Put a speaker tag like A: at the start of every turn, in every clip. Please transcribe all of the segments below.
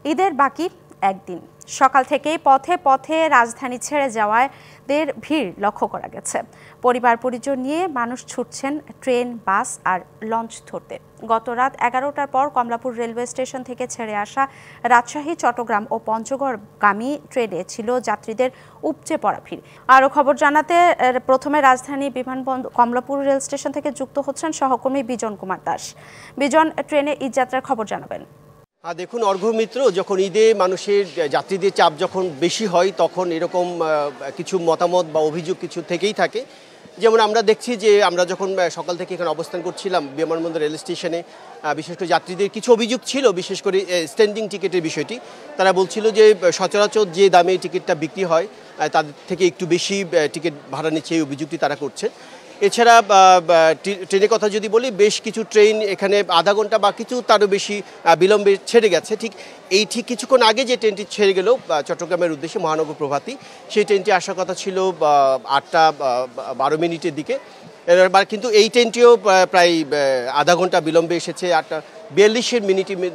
A: ঈদের বাকি একদিন সকাল থেকেই পথে পথে রাজধানী ছেড়ে যাওয়াদের ভিড় লক্ষ্য করা গেছে। পরিবার পরিজন নিয়ে মানুষ ছুটছেন ট্রেন, বাস আর লঞ্চ ধরতে। গত রাত 11টার পর কমলাপুর রেলওয়ে স্টেশন থেকে ছেড়ে আসা রাজশাহী, চট্টগ্রাম ও পঞ্চগড়গামী ট্রেনে ছিল যাত্রীদের উপচে পড়া ভিড়। আরও খবর জানাতে প্রথমে রাজধানী বিমানবন্দর কমলাপুর রেল স্টেশন থেকে যুক্ত হচ্ছেন সহকর্মী বিজন কুমার দাস। বিজন, ট্রেনে ঈদযাত্রার খবর জানাবেন।
B: দেখুন অর্ঘ্য মিত্র, যখন ঈদে মানুষের যাত্রীদের চাপ যখন বেশি হয় তখন এরকম কিছু মতামত বা অভিযোগ কিছু থেকেই থাকে। যেমন আমরা দেখছি যে আমরা যখন সকাল থেকে এখানে অবস্থান করছিলাম বিমানবন্দর রেল স্টেশনে, বিশেষ করে যাত্রীদের কিছু অভিযোগ ছিল, বিশেষ করে স্ট্যান্ডিং টিকিটের বিষয়টি। তারা বলছিল যে সচরাচর যে দামে টিকিটটা বিক্রি হয় তাদের থেকে একটু বেশি টিকিট ভাড়া নিচ্ছে, এই অভিযোগটি তারা করছে। এছাড়া ট্রেনের কথা যদি বলি, বেশ কিছু ট্রেন এখানে আধা ঘন্টা বা কিছু তারও বেশি বিলম্বে ছেড়ে গেছে। ঠিক কিছুক্ষণ আগে যে ট্রেনটি ছেড়ে গেল চট্টগ্রামের উদ্দেশ্যে মহানগর প্রভাতী, সেই ট্রেনটি আসার কথা ছিল 8টা 12 দিকে, কিন্তু এই ট্রেনটিও প্রায় আধা ঘন্টা বিলম্বে এসেছে। 8টা 42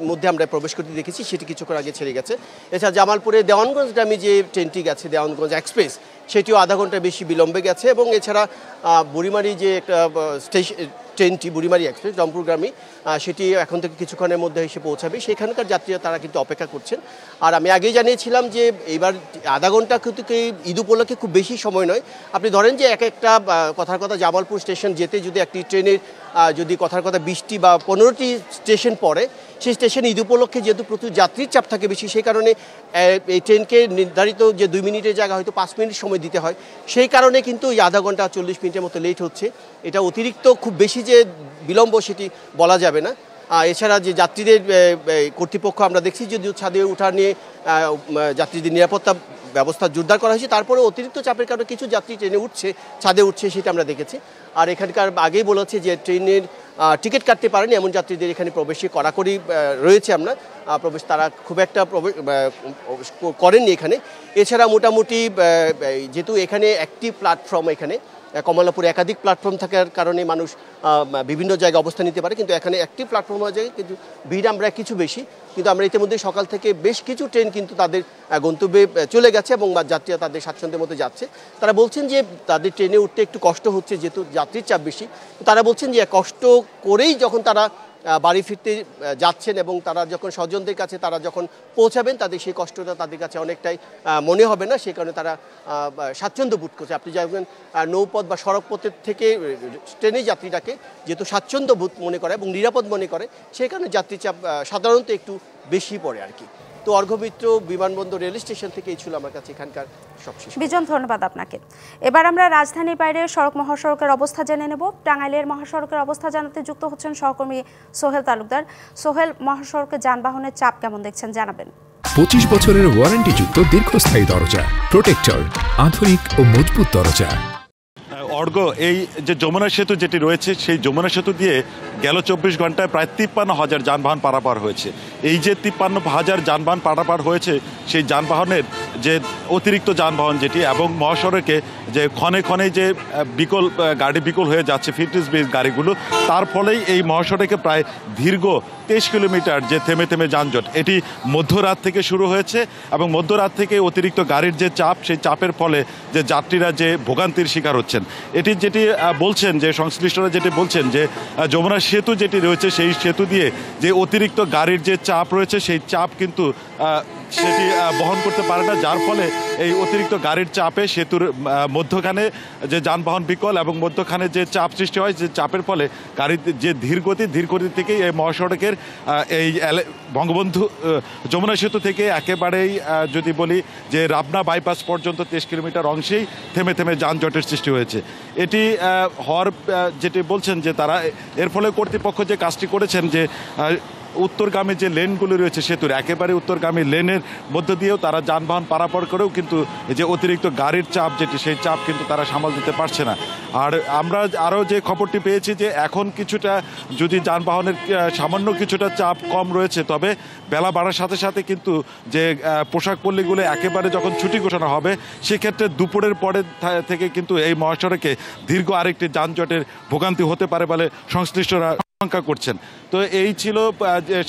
B: মধ্যে আমরা প্রবেশ করতে দেখেছি, সেটি কিছুক্ষণ আগে ছেড়ে গেছে। এছাড়া জামালপুরে দেওয়ানগঞ্জগামী যে ট্রেনটি গেছে, দেওয়ানগঞ্জ এক্সপ্রেস, সেটিও আধা ঘন্টা বেশি বিলম্বে গেছে। এবং এছাড়া বুড়িমারি যে একটা ট্রেনটি, বুড়িমারি এক্সপ্রেস রংপুরগামী, সেটি এখন থেকে কিছুক্ষণের মধ্যে এসে পৌঁছাবে। সেখানকার যাত্রীরা তারা কিন্তু অপেক্ষা করছেন। আর আমি আগেই জানিয়েছিলাম যে এবার আধা ঘন্টা কিন্তু ঈদ উপলক্ষে খুব বেশি সময় নয়। আপনি ধরেন যে একটা কথার কথা জামালপুর স্টেশন যেতে যদি একটি ট্রেনের যদি কথার কথা 20টি বা 15টি স্টেশন পড়ে, সেই স্টেশনে ঈদ উপলক্ষে যেহেতু প্রচুর যাত্রীর চাপ থাকে বেশি, সেই কারণে এই ট্রেনকে নির্ধারিত যে 2 মিনিটের জায়গা হয়তো 5 মিনিট সময় দিতে হয়। সেই কারণে কিন্তু এই আধা ঘন্টা 40 মিনিটের মতো লেট হচ্ছে। এটা অতিরিক্ত খুব বেশি যে বিলম্ব সেটি বলা যাবে না। এছাড়া যে যাত্রীদের কর্তৃপক্ষ আমরা দেখছি যদিও ছাদে ওঠা নিয়ে যাত্রীদের নিরাপত্তা ব্যবস্থা জোরদার করা হয়েছে, তারপরে অতিরিক্ত চাপের কারণে কিছু যাত্রী ট্রেনে ছাদে উঠছে, সেটা আমরা দেখেছি। আর এখানকার আগেই বলেছে যে ট্রেনের টিকিট কাটতে পারেনি এমন যাত্রীদের এখানে প্রবেশে কড়াকড়ি রয়েছে। আমরা প্রবেশ তারা খুব একটা করেননি এখানে। এছাড়া মোটামুটি যেহেতু এখানে একটি প্ল্যাটফর্ম, এখানে কমলাপুরে একাধিক প্ল্যাটফর্ম থাকার কারণে মানুষ বিভিন্ন জায়গায় অবস্থান নিতে পারে, কিন্তু এখানে একটি প্ল্যাটফর্ম হয়ে যায়, কিন্তু ভিড় আমরা কিছু বেশি। কিন্তু আমরা ইতিমধ্যে সকাল থেকে বেশ কিছু ট্রেন কিন্তু তাদের গন্তব্যে চলে গেছে এবং যাত্রীরা তাদের স্বাচ্ছন্দ্যের মধ্যে যাচ্ছে। তারা বলছেন যে তাদের ট্রেনে উঠতে একটু কষ্ট হচ্ছে যেহেতু যাত্রীর চাপ বেশি। তারা বলছেন যে কষ্ট করেই যখন তারা বাড়ি ফিরতে যাচ্ছেন এবং তারা যখন স্বজনদের কাছে তারা যখন পৌঁছাবেন, তাদের সেই কষ্টটা তাদের কাছে অনেকটাই মনে হবে না। সেই কারণে তারা স্বাচ্ছন্দ্য বোধ করছে। আপনি যখন নৌপথ বা সড়কপথের থেকে ট্রেনের যাত্রীটাকে যেহেতু স্বাচ্ছন্দ্য বোধ মনে করে এবং নিরাপদ মনে করে, সেই কারণে যাত্রী চাপ সাধারণত একটু বেশি পড়ে আর কি। তো অর্ঘ্য মিত্র, বিমানবন্দর রেল স্টেশন থেকে এই ছিল আমার কাছে এখানকার সবশেষ।
A: বিজন, ধন্যবাদ আপনাকে। এবার আমরা রাজধানীর বাইরে সড়ক মহাসড়কের অবস্থা জেনে নেব। টাঙ্গাইলের মহাসড়কের অবস্থা জানাতে যুক্ত হচ্ছেন সহকর্মী সোহেল তালুকদার। সোহেল, মহাসড়কে যানবাহনের চাপ কেমন দেখছেন জানাবেন।
C: 25 বছরের ওয়ারেন্টিযুক্ত দীর্ঘস্থায়ী দরজা প্রোটেক্টর, আধুনিক ও মজবুত দরজা।
D: অর্ঘ্য, এই যে যমুনা সেতু যেটি রয়েছে, সেই যমুনা সেতু দিয়ে গেল 24 ঘন্টায় প্রায় 53,000 যানবাহন পারাপার হয়েছে। এই যে 53,000 যানবাহন পারাপার হয়েছে, সেই যানবাহনের যে অতিরিক্ত যানবাহন যেটি এবং মহাসড়কে যে ক্ষণে ক্ষণে যে গাড়ি বিকল হয়ে যাচ্ছে, ফিটনেস বেস গাড়িগুলো, তার ফলেই এই মহাসড়কে প্রায় দীর্ঘ 23 কিলোমিটার যে থেমে থেমে যানজট, এটি মধ্যরাত থেকে শুরু হয়েছে এবং মধ্যরাত থেকে অতিরিক্ত গাড়ির যে চাপ, সেই চাপের ফলে যে যাত্রীরা যে ভোগান্তির শিকার হচ্ছেন। এটি যেটি বলছেন যে সংশ্লিষ্টরা যেটি বলছেন যে যমুনা সেতু যেটি রয়েছে, সেই সেতু দিয়ে যে অতিরিক্ত গাড়ির যে চাপ রয়েছে, সেই চাপ কিন্তু সেটি বহন করতে পারে না, যার ফলে এই অতিরিক্ত গাড়ির চাপে সেতুর মধ্যখানে যে যানবাহন বিকল এবং মধ্যখানে যে চাপ সৃষ্টি হয়, যে চাপের ফলে গাড়ির যে ধীরগতি থেকেই এই মহাসড়কের এই বঙ্গবন্ধু যমুনা সেতু থেকে একেবারেই যদি বলি যে রাবনা বাইপাস পর্যন্ত 23 কিলোমিটার অংশেই থেমে থেমে যানজটের সৃষ্টি হয়েছে। এটি হওয়ার যেটি বলছেন যে তারা এর ফলে কর্তৃপক্ষ যে কাজটি করেছেন যে উত্তরগামী যে লেনগুলো রয়েছে সেতুর একেবারে উত্তরগামী লেনের মধ্য দিয়েও তারা যানবাহন পারাপার করেও কিন্তু যে অতিরিক্ত গাড়ির চাপ যেটি, সেই চাপ কিন্তু তারা সামাল দিতে পারছে না। আর আমরা আরও যে খবরটি পেয়েছি যে এখন কিছুটা যদি যানবাহনের সামান্য কিছুটা চাপ কম রয়েছে, তবে বেলা বাড়ার সাথে সাথে কিন্তু যে পোশাক পল্লীগুলো একেবারে যখন ছুটি ঘোষণা হবে, সেক্ষেত্রে দুপুরের পরে থেকে কিন্তু এই মহাসড়কে দীর্ঘ আরেকটি যানজটের ভোগান্তি হতে পারে বলে সংশ্লিষ্টরা আশঙ্কা করছেন। তো এই ছিল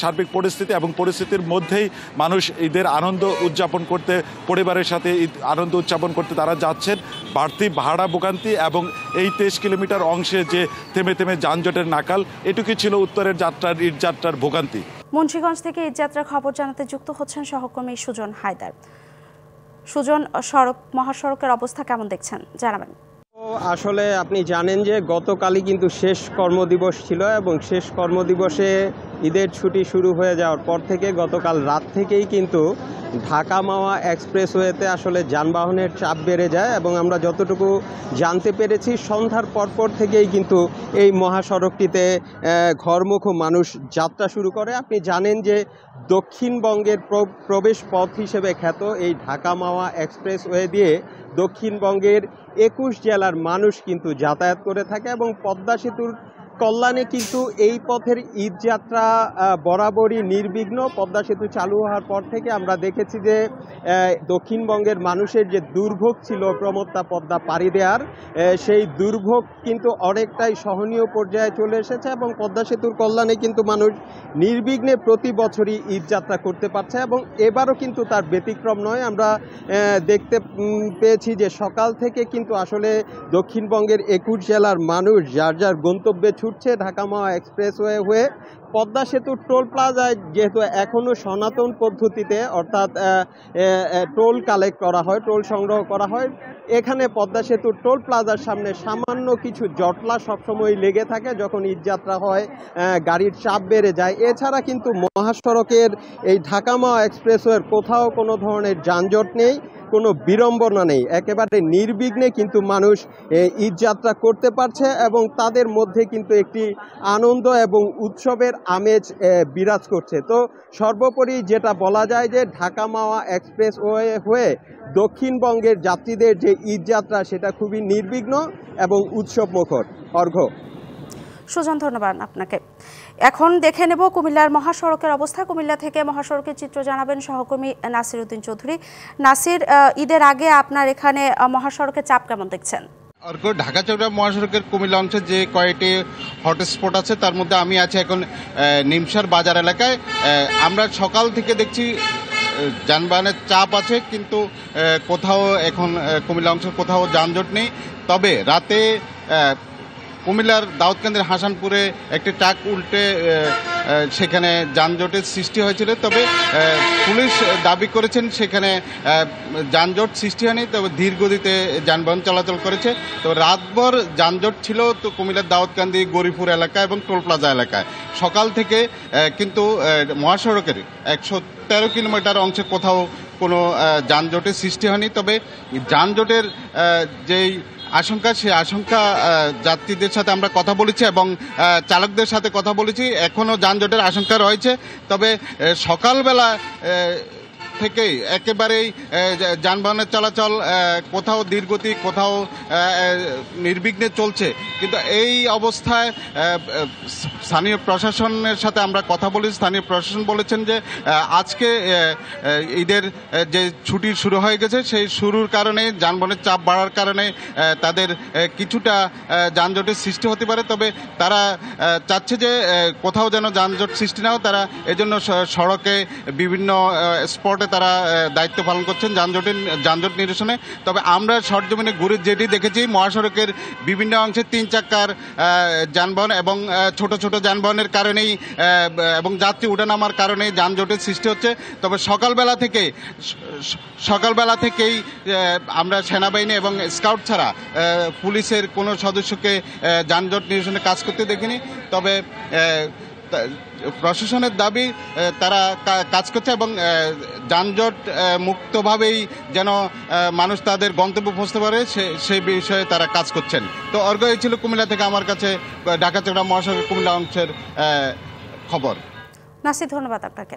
D: সার্বিক পরিস্থিতি, এবং পরিস্থিতির মধ্যেই মানুষ ঈদের আনন্দ উদযাপন করতে, পরিবারের সাথে ঈদ আনন্দ উদযাপন করতে তারা যাচ্ছেন। বাড়তি ভাড়া ভোগান্তি এবং এই 23 কিলোমিটার অংশে যে থেমে থেমে যানজটের নাকাল, এটুকুই ছিল উত্তরের যাত্রার ঈদ যাত্রার ভোগান্তি।
A: মুন্সিগঞ্জ থেকে ঈদযাত্রার খবর জানাতে যুক্ত হচ্ছেন সহকর্মী সুজন হায়দার। সুজন, মহাসড়কের অবস্থা কেমন দেখছেন জানাবেন?
E: আসলে আপনি জানেন যে গতকালই কিন্তু শেষ কর্মদিবস ছিল, এবং শেষ কর্মদিবসে ঈদের ছুটি শুরু হয়ে যাওয়ার পর থেকে গতকাল রাত থেকেই কিন্তু ঢাকা মাওয়া এক্সপ্রেসওয়েতে আসলে যানবাহনের চাপ বেড়ে যায়, এবং আমরা যতটুকু জানতে পেরেছি সন্ধ্যার পরপর থেকেই কিন্তু এই মহাসড়কটিতে ঘরমুখ মানুষ যাত্রা শুরু করে। আপনি জানেন যে দক্ষিণবঙ্গের প্রবেশ পথ হিসেবে খ্যাত এই ঢাকা মাওয়া এক্সপ্রেসওয়ে দিয়ে দক্ষিণবঙ্গের 21 জেলার মানুষ কিন্তু যাতায়াত করে থাকে, এবং পদ্মা সেতুর কল্যাণে কিন্তু এই পথের ঈদযাত্রা বরাবরই নির্বিঘ্ন। পদ্মা সেতু চালু হওয়ার পর থেকে আমরা দেখেছি যে দক্ষিণবঙ্গের মানুষের যে দুর্ভোগ ছিল প্রমত্তা পদ্মা পাড়ি দেওয়ার, সেই দুর্ভোগ কিন্তু অনেকটাই সহনীয় পর্যায়ে চলে এসেছে, এবং পদ্মা সেতুর কল্যাণে কিন্তু মানুষ নির্বিঘ্নে প্রতি বছরই ঈদযাত্রা করতে পারছে, এবং এবারও কিন্তু তার ব্যতিক্রম নয়। আমরা দেখতে পেয়েছি যে সকাল থেকে কিন্তু আসলে দক্ষিণবঙ্গের 21 জেলার মানুষ যার যার গন্তব্যে ছুটছে ঢাকা মাওয়া এক্সপ্রেসওয়ে হয়ে। পদ্মা সেতুর টোল প্লাজায় যেহেতু এখনও সনাতন পদ্ধতিতে, অর্থাৎ টোল কালেক্ট করা হয়, টোল সংগ্রহ করা হয়, এখানে পদ্মা সেতুর টোল প্লাজার সামনে সামান্য কিছু জটলা সবসময় লেগে থাকে যখন ঈদযাত্রা হয়, গাড়ির চাপ বেড়ে যায়। এছাড়া কিন্তু মহাসড়কের এই ঢাকা মাওয়া এক্সপ্রেসওয়ের কোথাও কোনো ধরনের যানজট নেই, কোনো বিড়ম্বনা নেই, একেবারে নির্বিঘ্নে কিন্তু মানুষ ঈদযাত্রা করতে পারছে, এবং তাদের মধ্যে কিন্তু একটি আনন্দ এবং উৎসবের আমেজ বিরাজ করছে। তো সর্বোপরি যেটা বলা যায় যে ঢাকা মাওয়া এক্সপ্রেসওয়ে হয়ে দক্ষিণবঙ্গের যাত্রীদের যে ঈদযাত্রা সেটা খুবই নির্বিঘ্ন এবং উৎসবমুখর। অর্ঘ্য।
A: সুজন, ধন্যবাদ আপনাকে। এখন দেখে নেব কুমিল্লার মহাসড়কের অবস্থা। কুমিল্লা থেকে মহাসড়কের চিত্র জানাবেন সহকর্মী নাসির উদ্দিন চৌধুরী। নাসির, ঈদের আগে আপনার এখানে মহাসড়কের চাপ কেমন দেখছেন?
F: ঢাকা চট্টগ্রাম মহাসড়কের কুমিল্লা অংশে যে কয়েকটি হটস্পট আছে তার মধ্যে আমি আছি এখন নিমসার বাজার এলাকায়। আমরা সকাল থেকে দেখছি যানবাহনের চাপ আছে, কিন্তু কোথাও এখন কুমিল্লা অংশের কোথাও যানজট নেই। তবে রাতে কুমিল্লার দাউদকান্দির হাসানপুরে একটি ট্রাক উল্টে সেখানে যানজটের সৃষ্টি হয়েছিল। তবে পুলিশ দাবি করেছেন সেখানে যানজট সৃষ্টি হয়নি, তবে ধীর গতিতে যানবাহন চলাচল করেছে। তো রাতভর যানজট ছিল তো কুমিল্লার দাউদকান্দি, গরিপুর এলাকা এবং টোল প্লাজা এলাকায়। সকাল থেকে কিন্তু মহাসড়কের 113 কিলোমিটার অংশে কোথাও কোনো যানজটের সৃষ্টি হয়নি। তবে যানজটের যেই আশঙ্কা, সে আশঙ্কা যাত্রীদের সাথে আমরা কথা বলেছি এবং চালকদের সাথে কথা বলেছি, এখনও যানজটের আশঙ্কা রয়েছে। তবে সকালবেলা থেকেই একেবারেই যানবাহনের চলাচল কোথাও ধীরগতি, কোথাও নির্বিঘ্নে চলছে। কিন্তু এই অবস্থায় স্থানীয় প্রশাসনের সাথে আমরা কথা বলি। স্থানীয় প্রশাসন বলেছেন যে আজকে ঈদের যে ছুটি শুরু হয়ে গেছে, সেই শুরুর কারণে যানবাহনের চাপ বাড়ার কারণে তাদের কিছুটা যানজটের সৃষ্টি হতে পারে। তবে তারা চাচ্ছে যে কোথাও যেন যানজট সৃষ্টি না হয়, তারা এজন্য সড়কে বিভিন্ন স্পটে তারা দায়িত্ব পালন করছেন যানজট নিরসনে। তবে আমরা সরজমিনে ঘুরে যেটি দেখেছি, মহাসড়কের বিভিন্ন অংশে 3 চাকার যানবাহন এবং ছোট ছোট যানবাহনের কারণেই এবং যাত্রী উঠানামার কারণে যানজটের সৃষ্টি হচ্ছে। তবে সকালবেলা থেকেই আমরা সেনাবাহিনী এবং স্কাউট ছাড়া পুলিশের কোনো সদস্যকে যানজট নিরসনে কাজ করতে দেখিনি। তবে প্রশাসনের দাবি তারা কাজ করছে এবং যানজট মুক্তভাবেই যেন মানুষ তাদের গন্তব্যে পৌঁছতে পারে সেই বিষয়ে তারা কাজ করছেন। তো অর্ঘ্য, এই ছিল কুমিল্লা থেকে আমার কাছে ঢাকা চট্টগ্রাম মহাসড়কের কুমিল্লা অংশের খবর।
A: নাসির, ধন্যবাদ আপনাকে।